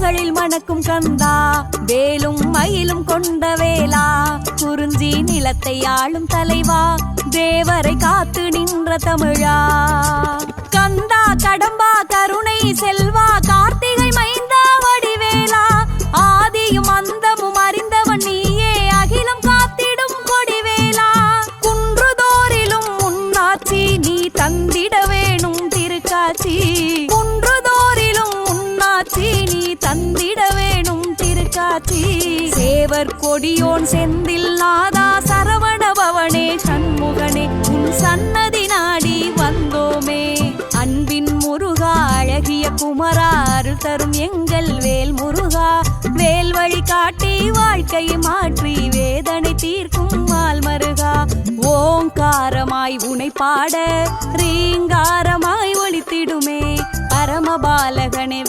கோவில்களில் மணக்கும் கந்தா, வேலும் மயிலும் கொண்ட வேலா, குறிஞ்சி நிலத்தை ஆளும் தலைவா, தேவரை காத்து நின்ற தமிழா. கந்தா கடம்பா கருணை செல்வா, கார்த்திகை மைந்தா வடிவேலா, ஆதியும் அந்தமும் அறிந்தவன் நீயே, அகிலம் காத்திடும் கொடிவேலா. குன்றுதோறிலும் முன்னாட்சி நீ தந்திட வேணும் திருக்காட்சி, குன்றுதோறிலும் முன்னாட்சி நீ தந்திட வேணும் திருக்காட்சி. சேவர் கொடியோன் செந்தில் நாதா, சரவண பவனே சண்முகனே, உன் சன்னதி நாடி வந்தோமே. அன்பின் முருகா அழகிய குமரா, அருள் தரும் எங்கள் வேல் முருகா, வேல் வழி காட்டி வாழ்க்கை மாற்றி வேதனை தீர்க்கும் மால் மருகா. ஓங்காரமாய் உனை பாட ரீங்காரமாய் ஒலித்திடுமே பரமபாலகனே.